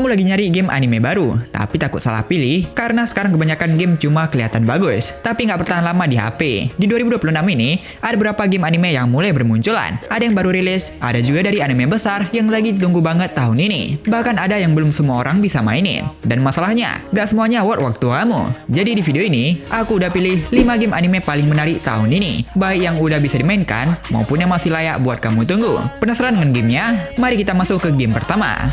Kamu lagi nyari game anime baru, tapi takut salah pilih karena sekarang kebanyakan game cuma kelihatan bagus, tapi nggak bertahan lama di HP. Di 2026 ini, ada beberapa game anime yang mulai bermunculan. Ada yang baru rilis, ada juga dari anime besar yang lagi ditunggu banget tahun ini. Bahkan ada yang belum semua orang bisa mainin. Dan masalahnya, nggak semuanya worth waktu kamu. Jadi di video ini, aku udah pilih 5 game anime paling menarik tahun ini. Baik yang udah bisa dimainkan, maupun yang masih layak buat kamu tunggu. Penasaran dengan gamenya? Mari kita masuk ke game pertama.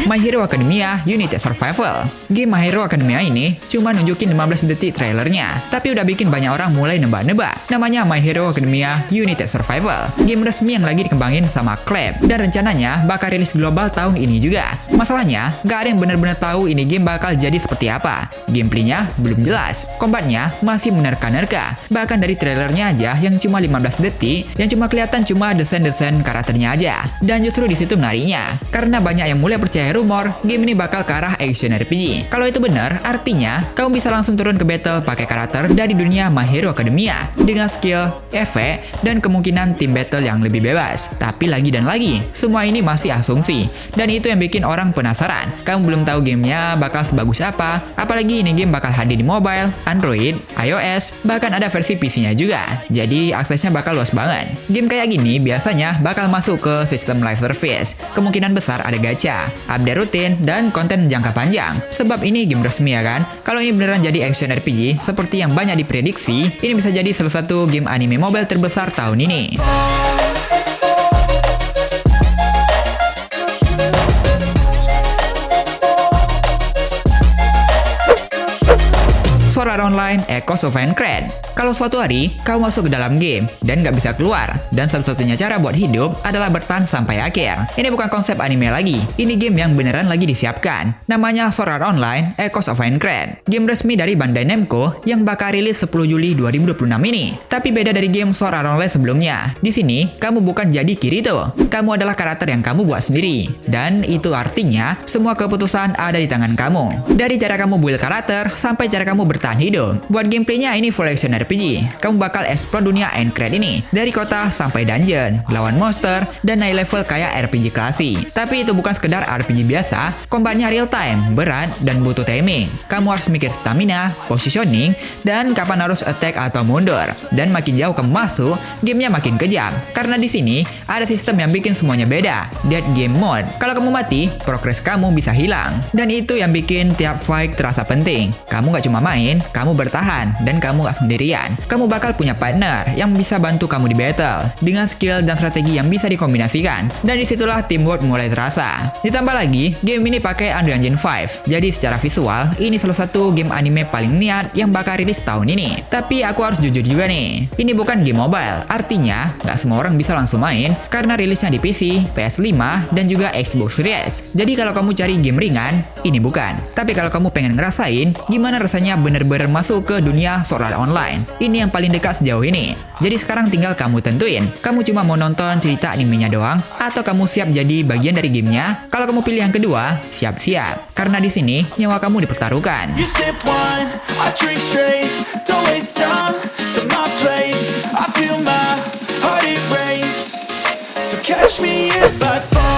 My Hero Academia United Survival. Game My Hero Academia ini cuma nunjukin 15 detik trailernya, tapi udah bikin banyak orang mulai nebak-nebak. Namanya My Hero Academia United Survival. Game resmi yang lagi dikembangin sama Clap, dan rencananya bakal rilis global tahun ini juga. Masalahnya, nggak ada yang benar-benar tahu ini game bakal jadi seperti apa. Gameplaynya belum jelas, kombatnya masih menerka-nerka. Bahkan dari trailernya aja yang cuma 15 detik, yang cuma kelihatan cuma desain-desain karakternya aja. Dan justru di situ menariknya, karena banyak yang mulai percaya rumor game ini bakal ke arah action RPG. Kalau itu benar, artinya kamu bisa langsung turun ke battle pakai karakter dari dunia My Hero Academia dengan skill, efek, dan kemungkinan tim battle yang lebih bebas. Tapi lagi dan lagi, semua ini masih asumsi, dan itu yang bikin orang penasaran. Kamu belum tahu gamenya bakal sebagus apa, apalagi ini game bakal hadir di mobile, Android, iOS, bahkan ada versi PC-nya juga. Jadi aksesnya bakal luas banget. Game kayak gini biasanya bakal masuk ke sistem live service. Kemungkinan besar ada gacha, update rutin, dan konten jangka panjang. Sebab ini game resmi ya kan? Kalau ini beneran jadi action RPG seperti yang banyak diprediksi, ini bisa jadi salah satu game anime mobile terbesar tahun ini. Sword Art Online Echoes of Aincrad. Kalau suatu hari, kamu masuk ke dalam game dan nggak bisa keluar, dan satu-satunya cara buat hidup adalah bertahan sampai akhir. Ini bukan konsep anime lagi, ini game yang beneran lagi disiapkan. Namanya Sword Art Online Echoes of Aincrad. Game resmi dari Bandai Namco yang bakal rilis 10 Juli 2026 ini. Tapi beda dari game Sword Art Online sebelumnya. Di sini, kamu bukan jadi Kirito. Kamu adalah karakter yang kamu buat sendiri. Dan itu artinya, semua keputusan ada di tangan kamu. Dari cara kamu build karakter, sampai cara kamu bertahan hidup. Buat gameplaynya ini full action RPG. Kamu bakal explore dunia Aincrad ini, dari kota sampai dungeon, lawan monster, dan naik level kayak RPG klasik. Tapi itu bukan sekedar RPG biasa, combatnya real time, berat, dan butuh timing. Kamu harus mikir stamina, positioning, dan kapan harus attack atau mundur. Dan makin jauh kamu masuk, gamenya makin kejam. Karena di sini, ada sistem yang bikin semuanya beda, dead game mode. Kalau kamu mati, progres kamu bisa hilang. Dan itu yang bikin tiap fight terasa penting. Kamu gak cuma main, kamu bertahan, dan kamu gak sendirian. Kamu bakal punya partner yang bisa bantu kamu di battle dengan skill dan strategi yang bisa dikombinasikan. Dan disitulah teamwork mulai terasa. Ditambah lagi, game ini pakai Unreal Engine 5. Jadi secara visual, ini salah satu game anime paling niat yang bakal rilis tahun ini. Tapi aku harus jujur juga nih, ini bukan game mobile. Artinya, nggak semua orang bisa langsung main karena rilisnya di PC, PS5, dan juga Xbox Series. Jadi kalau kamu cari game ringan, ini bukan. Tapi kalau kamu pengen ngerasain gimana rasanya bener-bener masuk ke dunia Sword Art Online, ini yang paling dekat sejauh ini. Jadi sekarang tinggal kamu tentuin, kamu cuma mau nonton cerita animenya doang, atau kamu siap jadi bagian dari gamenya? Kalau kamu pilih yang kedua, siap-siap. Karena di sini, nyawa kamu dipertaruhkan.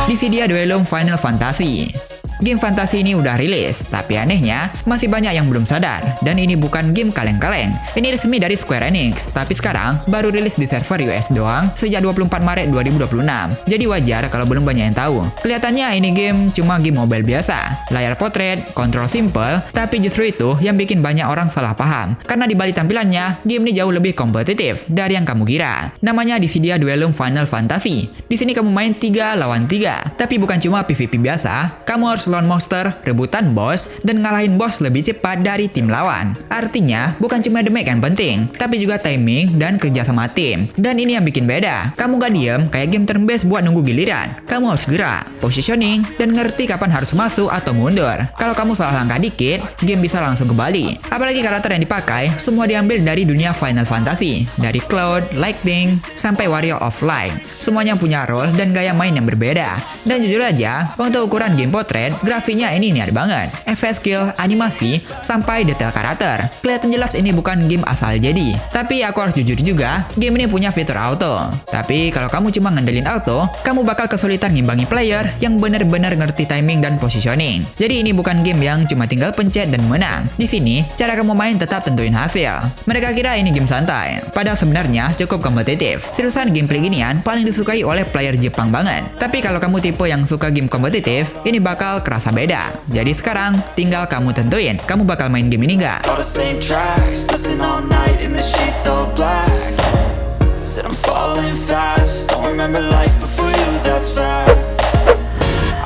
Dissidia Duellum Final Fantasy. Game fantasi ini udah rilis, tapi anehnya masih banyak yang belum sadar. Dan ini bukan game kaleng-kaleng. Ini resmi dari Square Enix, tapi sekarang baru rilis di server US doang sejak 24 Maret 2026. Jadi wajar kalau belum banyak yang tahu. Kelihatannya ini game cuma game mobile biasa. Layar potret, kontrol simple, tapi justru itu yang bikin banyak orang salah paham. Karena di balik tampilannya, game ini jauh lebih kompetitif dari yang kamu kira. Namanya Dissidia Duellum Final Fantasy. Di sini kamu main 3 lawan 3. Tapi bukan cuma PvP biasa, kamu harus lawan monster, rebutan bos, dan ngalahin bos lebih cepat dari tim lawan. Artinya, bukan cuma damage yang penting, tapi juga timing dan kerja sama tim. Dan ini yang bikin beda. Kamu gak diem kayak game turn based buat nunggu giliran. Kamu harus gerak, positioning, dan ngerti kapan harus masuk atau mundur. Kalau kamu salah langkah dikit, game bisa langsung kembali. Apalagi karakter yang dipakai, semua diambil dari dunia Final Fantasy. Dari Cloud, Lightning, sampai Warrior of Light. Semuanya punya role dan gaya main yang berbeda. Dan jujur aja, untuk ukuran game potret, grafiknya ini niat banget. Efek skill, animasi, sampai detail karakter. Kelihatan jelas ini bukan game asal jadi. Tapi aku harus jujur juga, game ini punya fitur auto. Tapi kalau kamu cuma ngandelin auto, kamu bakal kesulitan ngimbangi player yang benar-benar ngerti timing dan positioning. Jadi ini bukan game yang cuma tinggal pencet dan menang. Di sini, cara kamu main tetap tentuin hasil. Mereka kira ini game santai, padahal sebenarnya cukup kompetitif. Seriusan gameplay ginian paling disukai oleh player Jepang banget. Tapi kalau kamu tipe yang suka game kompetitif, ini bakal kerasa beda. Jadi sekarang, tinggal kamu tentuin, kamu bakal main game ini nggak?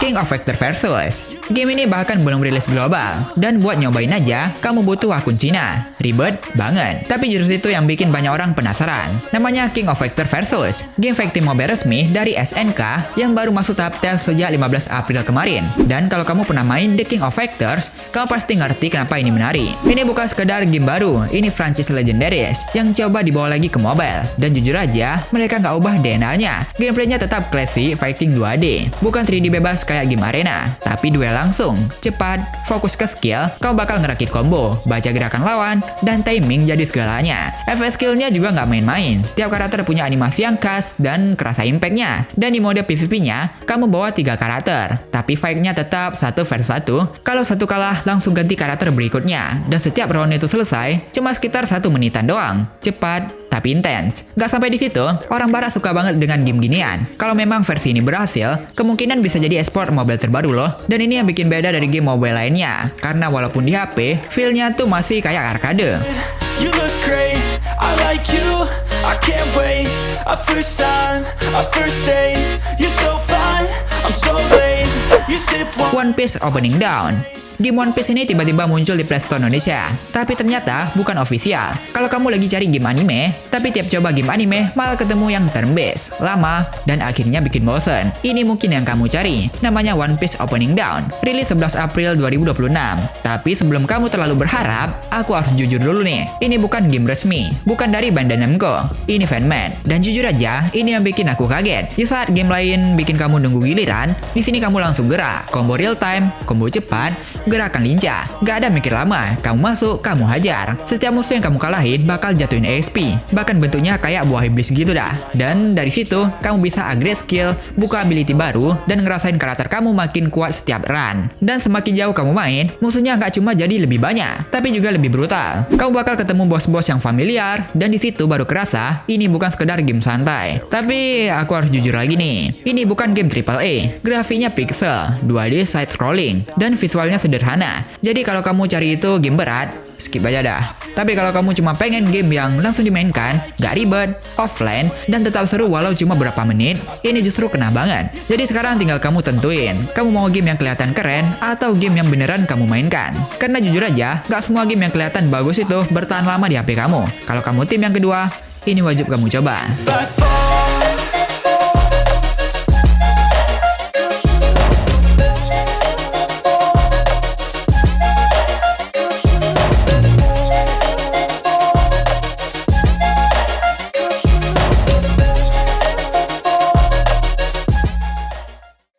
King of Fighter Versus. Game ini bahkan belum rilis global, dan buat nyobain aja, kamu butuh akun Cina. Ribet banget, tapi justru itu yang bikin banyak orang penasaran. Namanya King of Fighter Versus, game fighting mobile resmi dari SNK yang baru masuk tahap tes sejak 15 April kemarin. Dan kalau kamu pernah main The King of Fighters, kamu pasti ngerti kenapa ini menarik. Ini bukan sekedar game baru, ini franchise legendaris yang coba dibawa lagi ke mobile. Dan jujur aja, mereka nggak ubah DNA-nya. Gameplaynya tetap classy fighting 2D, bukan 3D bebas kayak game arena, tapi duel langsung, cepat, fokus ke skill, kau bakal ngerakit combo, baca gerakan lawan, dan timing jadi segalanya. Efek skillnya juga nggak main-main, tiap karakter punya animasi yang khas dan kerasa impactnya. Dan di mode PvP-nya, kamu bawa 3 karakter, tapi fight-nya tetap 1 versus 1, kalau satu kalah langsung ganti karakter berikutnya, dan setiap round itu selesai, cuma sekitar 1 menitan doang, cepat, tapi intens. Gak sampai di situ, orang barat suka banget dengan game ginian. Kalau memang versi ini berhasil, kemungkinan bisa jadi esport mobile terbaru loh. Dan ini yang bikin beda dari game mobile lainnya. Karena walaupun di HP, feel-nya tuh masih kayak arcade. You look great, I like you, I can't wait. A first time, a first date. You're so fine, I'm so late. You sip One Piece Opening Down. Game One Piece ini tiba-tiba muncul di Play Store Indonesia, tapi ternyata bukan official. Kalau kamu lagi cari game anime, tapi tiap coba game anime malah ketemu yang turn-based, lama, dan akhirnya bikin bosen. Ini mungkin yang kamu cari, namanya One Piece Opening Down, rilis 11 April 2026. Tapi sebelum kamu terlalu berharap, aku harus jujur dulu nih, ini bukan game resmi, bukan dari Bandai Namco, ini fanmade. Dan jujur aja, ini yang bikin aku kaget. Di saat game lain bikin kamu nunggu giliran, di sini kamu langsung gerak, combo real time, combo cepat, gerakan lincah, gak ada mikir lama, kamu masuk, kamu hajar. Setiap musuh yang kamu kalahin bakal jatuhin EXP, bahkan bentuknya kayak buah iblis gitu dah. Dan dari situ, kamu bisa upgrade skill, buka ability baru, dan ngerasain karakter kamu makin kuat setiap run. Dan semakin jauh kamu main, musuhnya gak cuma jadi lebih banyak, tapi juga lebih brutal. Kamu bakal ketemu bos-bos yang familiar, dan di situ baru kerasa, ini bukan sekedar game santai. Tapi aku harus jujur lagi nih, ini bukan game AAA, grafiknya pixel, 2D side scrolling, dan visualnya sederhana. Jadi kalau kamu cari itu game berat, skip aja dah. Tapi kalau kamu cuma pengen game yang langsung dimainkan, gak ribet, offline, dan tetap seru walau cuma berapa menit, ini justru kena banget. Jadi sekarang tinggal kamu tentuin, kamu mau game yang kelihatan keren, atau game yang beneran kamu mainkan. Karena jujur aja, gak semua game yang kelihatan bagus itu bertahan lama di HP kamu. Kalau kamu tim yang kedua, ini wajib kamu coba.